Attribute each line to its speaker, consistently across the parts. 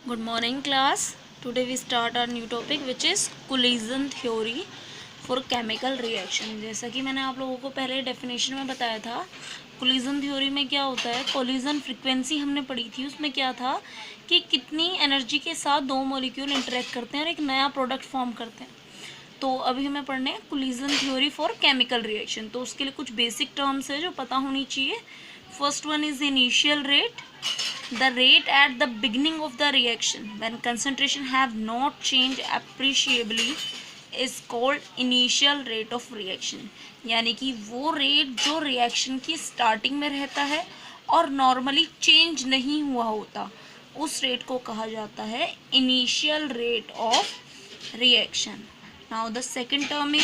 Speaker 1: Good morning class. Today we start our new topic which is collision theory for chemical reaction. जैसा कि मैंने आप लोगों को पहले डेफिनेशन में बताया था, collision theory में क्या होता है, collision frequency हमने पढ़ी थी, उसमें क्या था कि कितनी एनर्जी के साथ दो मॉलिक्यूल इंटरेक्ट करते हैं और एक नया प्रोडक्ट फॉर्म करते हैं। तो अभी हमें पढ़ने हैं collision theory for chemical reaction। तो उसके लिए कुछ बेसिक टर्म्स है जो पता होनी चाहिए। First one is initial rate, the rate at the beginning of the reaction when concentration have not changed appreciably is called initial rate of reaction। यानी कि वो रेट जो रिएक्शन की स्टार्टिंग में रहता है और नॉर्मली चेंज नहीं हुआ होता, उस रेट को कहा जाता है initial rate of reaction. Now the second term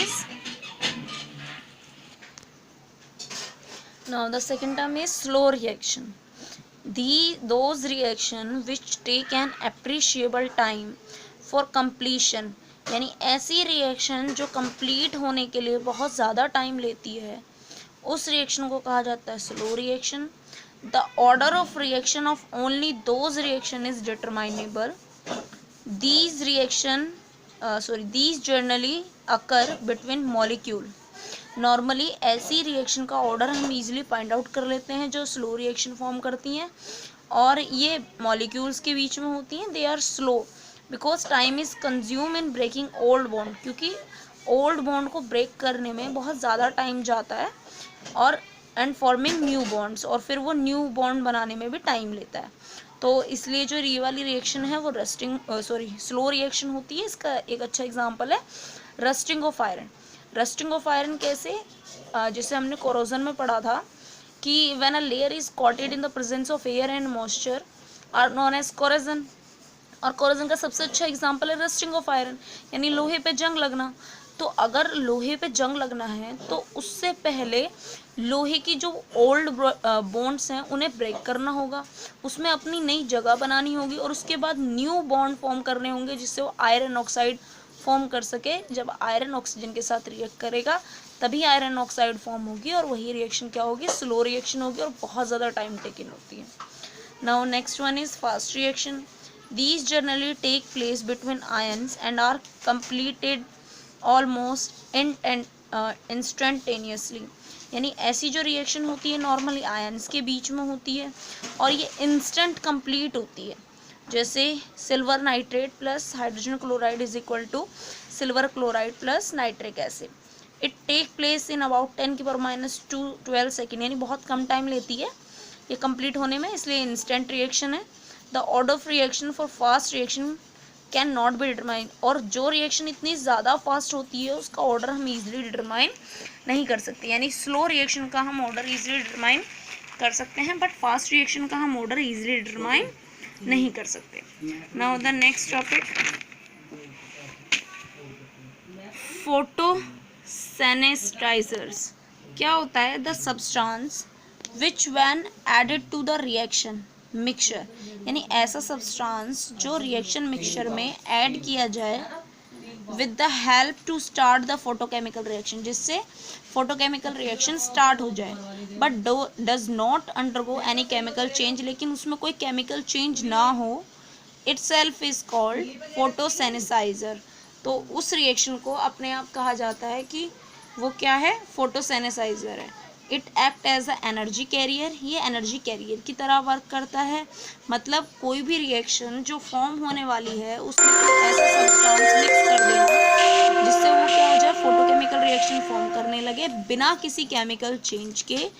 Speaker 1: is slow reaction। Those reaction which take an appreciable time for completion, यानी ऐसी रिएक्शन जो कंप्लीट होने के लिए बहुत ज़्यादा टाइम लेती है, उस रिएक्शन को कहा जाता है slow reaction. The order of reaction of only those reaction is determinable. these reaction these generally occur between molecule। Normally ऐसी रिएक्शन का ऑर्डर हम इजीली फाइंड आउट कर लेते हैं जो स्लो रिएक्शन फॉर्म करती हैं, और ये मॉलिक्यूल्स के बीच में होती हैं। They are slow because time is consume in breaking old bond, क्योंकि ओल्ड बॉन्ड को ब्रेक करने में बहुत ज़्यादा टाइम जाता है, और एंड फॉर्मिंग न्यू बॉन्ड्स, और फिर वो न्यू बॉन्ड बनाने में भी टाइम लेता है। तो इसलिए जो ये वाली रिएक्शन है वो स्लो रिएक्शन होती है। इसका एक अच्छा एग्जांपल है rusting of iron. Rusting of iron कैसे, जिसे हमने कोरोजन में पढ़ा था कि when a layer is coated in the presence of air and moisture are known as corrosion. और कोरोजन का सबसे अच्छा एग्जांपल है रस्टिंग ऑफ आयरन, यानी लोहे पे जंग लगना। तो अगर लोहे पे जंग लगना है तो उससे पहले लोहे की जो ओल्ड बॉन्ड्स हैं उन्हें ब्रेक करना होगा, उसमें अपनी नई जगह बनानी होगी, और उसके बाद न्यू बॉन्ड फॉर्म करने होंगे जिससे वो आयरन ऑक्साइड फॉर्म कर सके। जब आयरन ऑक्सीजन के साथ रिएक्ट करेगा तभी आयरन ऑक्साइड फॉर्म होगी, और वही रिएक्शन क्या होगी, स्लो रिएक्शन होगी, और बहुत ज़्यादा टाइम टेकन होती है। Now next one is fast reaction. These generally take place between ions and are completed almost instantaneously। यानी ऐसी जो रिएक्शन होती है नॉर्मली आयंस के बीच में होती है और ये इंस्टेंट कंप्लीट होती है। जैसे silver nitrate plus hydrogen chloride is equal to silver chloride plus nitric acid. It take place in about 10⁻²² second, यानी बहुत कम टाइम लेती है ये कंप्लीट होने में, इसलिए इंस्टेंट रिएक्शन है। The order of reaction for fast reaction can not be determine. और जो रिएक्शन इतनी ज़्यादा फास्ट होती है उसका ऑर्डर हम इजीली डिटरमाइन नहीं कर सकते, यानी स्लो रिएक्शन का हम ऑर्डर इजीली डिटरमाइन कर सकते हैं, बट फास्ट रिएक्शन का हम ऑर्डर इजीली डिटरमाइन नहीं कर सकते। Now the next topic, photosensitizers. क्या होता है, the substance which when added to the reaction mixture, यानी ऐसा सब्सटेंस जो रिएक्शन मिक्सचर में ऐड किया जाए with the help to start the photochemical reaction, जिससे फोटोकेमिकल रिएक्शन स्टार्ट हो जाए, but does not undergo any chemical change, लेकिन उसमें कोई केमिकल चेंज ना हो, इटसेल्फ इज कॉल्ड फोटोसेनेसाइजर। तो उस रिएक्शन को अपने आप कहा जाता है कि वो क्या है, फोटोसेनेसाइजर है। It act as a energy carrier, ये एनर्जी कैरियर की तरह वर्क करता है। मतलब कोई भी रिएक्शन जो फॉर्म होने वाली है उसमें कोई ऐसा सब्सटेंस मिक्स कर देना जिससे वो क्या हो जाए, फोटोकेमिकल रिएक्शन फॉर्म करने लगे बिना किसी केमिकल चेंज के।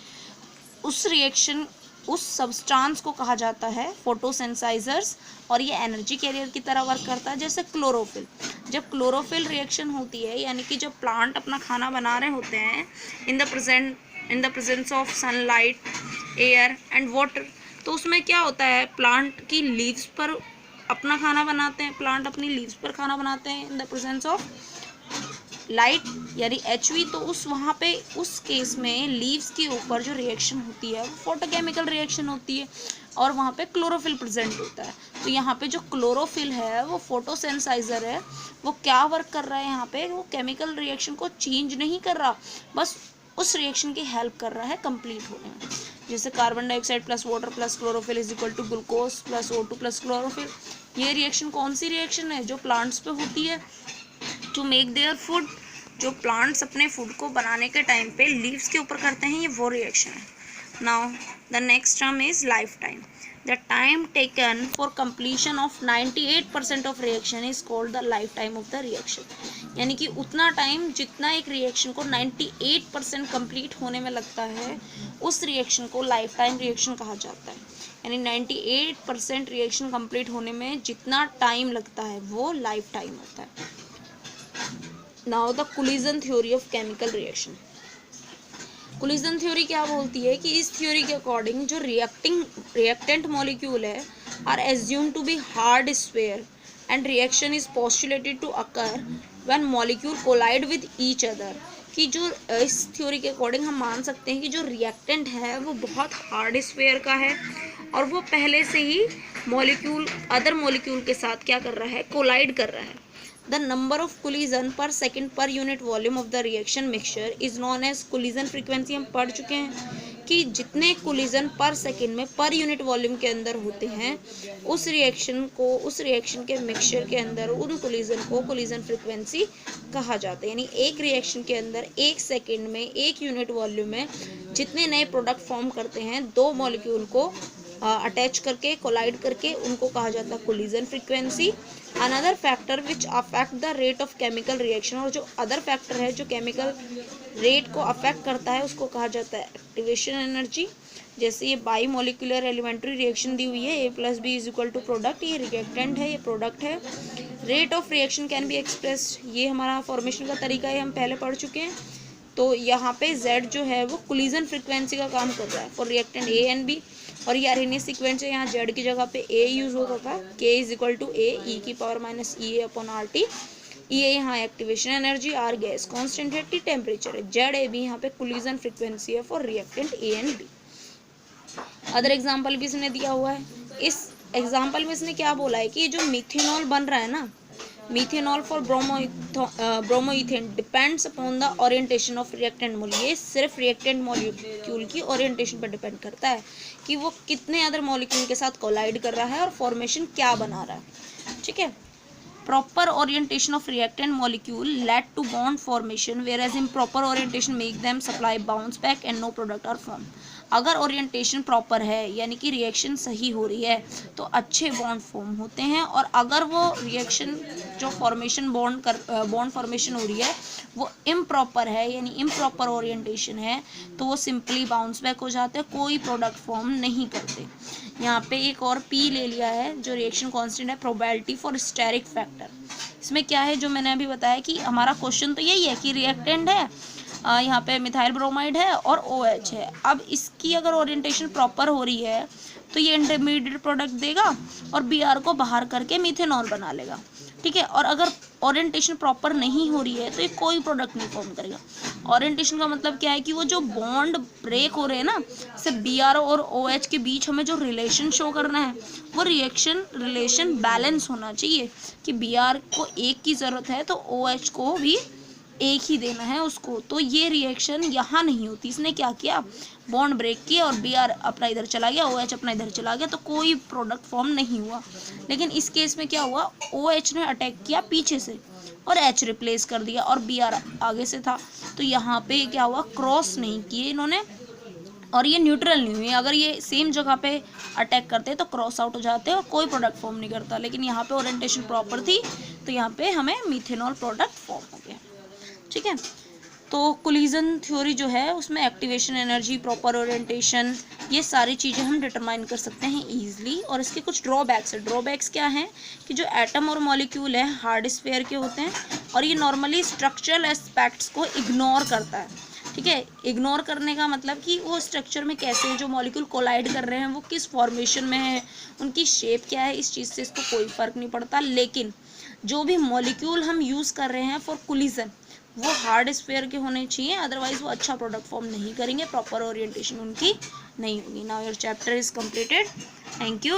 Speaker 1: उस रिएक्शन उस सब्सटेंस को कहा जाता है फोटोसेंसाइजर्स, और ये एनर्जी कैरियर की तरह वर्क करता है। जैसे क्लोरोफिल, जब क्लोरोफिल रिएक्शन होती है, यानी कि जब प्लांट अपना खाना बना रहे होते हैं इन the presence of sunlight, air and water, तो उसमें क्या होता है, प्लांट की लीव्स पर अपना खाना बनाते हैं, प्लांट अपनी लीव्स पर खाना बनाते हैं इन द प्रेजेंस ऑफ लाइट यानी HV। तो वहाँ पे उस केस में लीव्स के ऊपर जो रिएक्शन होती है वो फोटोकेमिकल रिएक्शन होती है, और वहाँ पे क्लोरोफिल प्रेजेंट होता है। तो यहाँ पे जो क्लोरोफिल है वो फोटोसेंसाइजर है। वो क्या वर्क कर रहा है यहाँ पे, वो केमिकल रिएक्शन को चेंज नहीं कर रहा, बस उस रिएक्शन की हेल्प कर रहा है कंप्लीट होने में। जैसे carbon dioxide plus water plus chlorophyll is equal to glucose plus O2 plus chlorophyll. ये रिएक्शन कौन सी रिएक्शन है? जो प्लांट्स पे होती है टू मेक देयर फूड, जो प्लांट्स अपने फूड को बनाने के टाइम पे लीव्स के ऊपर करते हैं, ये वो रिएक्शन है। Now the next term is life time. The time taken for completion of 98% of reaction is called the life time of the reaction. यानी कि उतना टाइम जितना एक रिएक्शन को 98% कंप्लीट होने में लगता है, उस रिएक्शन को लाइफ टाइम रिएक्शन कहा जाता है। यानी 98% रिएक्शन कंप्लीट होने में जितना टाइम लगता है वो लाइफ टाइम होता है। Now the collision theory of chemical reaction. Collision theory क्या बोलती है कि इस थ्योरी के अकॉर्डिंग जो रिएक्टेंट मॉलिक्यूल है are assume to be hard sphere and reaction is postulated to occur when molecule collide with each other. कि जो इस थ्योरी के अकॉर्डिंग हम मान सकते हैं कि जो रिएक्टेंट है वो बहुत हार्ड स्फीयर का है और वो पहले से ही मॉलिक्यूल अदर मॉलिक्यूल के साथ क्या कर रहा है? कोलाइड कर रहा है। The number of collision per second per unit volume of the reaction mixture is known as collision frequency। हम पढ़ चुके हैं कि जितने collision पर सेकेंड में पर यूनिट वॉल्यूम के अंदर होते हैं, उस रिएक्शन के मिक्सचर के अंदर उन collision को collision frequency कहा जाता है। यानी एक रिएक्शन के अंदर एक सेकेंड में एक यूनिट वॉल्यूम में जितने नए प्रोडक्ट फॉर्म करते हैं, दो मॉलिक्यूल को अटैच करके कोलाइड करके, उनको कहा जाता है collision frequency. Another factor which affect the rate of chemical reaction, और जो अदर फैक्टर है जो केमिकल रेट को अफेक्ट करता है उसको कहा जाता है एक्टिवेशन एनर्जी। जैसे ये बाई मोलिकुलर एलिमेंट्री रिएक्शन दी हुई है, A plus B is equal to product, ये रिएक्टेंट है, ये प्रोडक्ट है। Rate of reaction can be express, ये हमारा फॉर्मेशन का तरीका है, हम पहले पढ़ चुके हैं। तो यहाँ पे Z जो है वो कोलिजन फ्रीक्वेंसी का काम कर रहा है for reactant A and B, और ये आरएनए सीक्वेंस है, यहाँ Z की जगह पे A यूज होता था, K is equal to A e की power minus EA upon RT। E A यहाँ activation energy, R gas constant है, T टेम्परेचर है, ZAB यहाँ पे कोलिजन फ्रीक्वेंसी है for reactant A and B। Other example भी इसने दिया हुआ है। इस एग्जाम्पल में इसने क्या बोला है कि जो मिथेनॉल बन रहा है ना, methanol for bromoethane depends upon the orientation of reactant molecule. ये सिर्फ रिएक्टेंट मॉलिक्यूल की ओरिएंटेशन पर डिपेंड करता है कि वो कितने अदर मॉलिक्यूल के साथ कोलाइड कर रहा है और फॉर्मेशन क्या बना रहा है। ठीक है। Proper orientation of reactant molecule lead to bond formation, whereas improper orientation make them simply bounce back and no product are form. अगर ओरिएंटेशन प्रॉपर है यानी कि रिएक्शन सही हो रही है तो अच्छे बॉन्ड फॉर्म होते हैं, और अगर वो रिएक्शन जो फॉर्मेशन बॉन्ड फॉर्मेशन हो रही है वो इम्प्रॉपर है यानी इम्प्रॉपर ओरिएंटेशन है, तो वो सिंपली बाउंस बैक हो जाते हैं, कोई प्रोडक्ट फॉर्म नहीं करते। यहाँ पे एक और P ले लिया है जो रिएक्शन कांस्टेंट है, प्रोबेबिलिटी फॉर स्टेरिक फैक्टर। इसमें क्या है जो मैंने अभी बताया कि हमारा क्वेश्चन तो यही है कि रिएक्टेंट है, यहाँ पे मिथाइल ब्रोमाइड है और OH है। अब इसकी अगर ओरिएंटेशन प्रॉपर हो रही है तो ये इंटरमीडिएट प्रोडक्ट देगा और Br को बाहर करके मिथेनॉल बना लेगा। ठीक है। और अगर ओरिएंटेशन प्रॉपर नहीं हो रही है तो ये कोई प्रोडक्ट नहीं फॉर्म करेगा। ओरिएंटेशन का मतलब क्या है कि वो जो बॉन्ड ब्रेक हो रहे हैं ना, जैसे Br और OH के बीच हमें जो रिलेशन शो करना है वो रिलेशन बैलेंस होना चाहिए कि Br को एक की ज़रूरत है तो OH को भी एक ही देना है उसको। तो ये रिएक्शन यहाँ नहीं होती। इसने क्या किया, बॉन्ड ब्रेक किया और Br अपना इधर चला गया, OH अपना इधर चला गया, तो कोई प्रोडक्ट फॉर्म नहीं हुआ। लेकिन इस केस में क्या हुआ, OH ने अटैक किया पीछे से और H रिप्लेस कर दिया और Br आगे से था, तो यहाँ पे क्या हुआ, क्रॉस नहीं किए इन्होंने और ये न्यूट्रल नहीं हुई। अगर ये सेम जगह पे अटैक करते तो क्रॉस आउट हो जाते और कोई प्रोडक्ट फॉर्म नहीं करता, लेकिन यहाँ पे ओरिएंटेशन प्रॉपर थी तो यहाँ पे हमें मिथेनॉल प्रोडक्ट फॉर्म हो गया। ठीक है। तो कोलिजन थ्योरी जो है उसमें एक्टिवेशन एनर्जी, प्रॉपर ओरिएंटेशन, ये सारी चीज़ें हम डिटरमाइन कर सकते हैं ईजिली। और इसके कुछ ड्रॉबैक्स है। ड्रॉबैक्स क्या हैं कि जो एटम और मॉलिक्यूल है हार्ड स्फीयर के होते हैं और ये नॉर्मली स्ट्रक्चरल एस्पेक्ट्स को इग्नोर करता है। ठीक है। इग्नोर करने का मतलब कि वो स्ट्रक्चर में कैसे जो मॉलिक्यूल कोलाइड कर रहे हैं वो किस फॉर्मेशन में है, उनकी शेप क्या है, इस चीज़ से इसको कोई फ़र्क नहीं पड़ता। लेकिन जो भी मॉलिक्यूल हम यूज़ कर रहे हैं फॉर कोलिजन वो हार्ड स्फीयर के होने चाहिए, अदरवाइज वो अच्छा प्रोडक्ट फॉर्म नहीं करेंगे, प्रॉपर ओरिएंटेशन उनकी नहीं होगी। Now your chapter is completed. Thank you.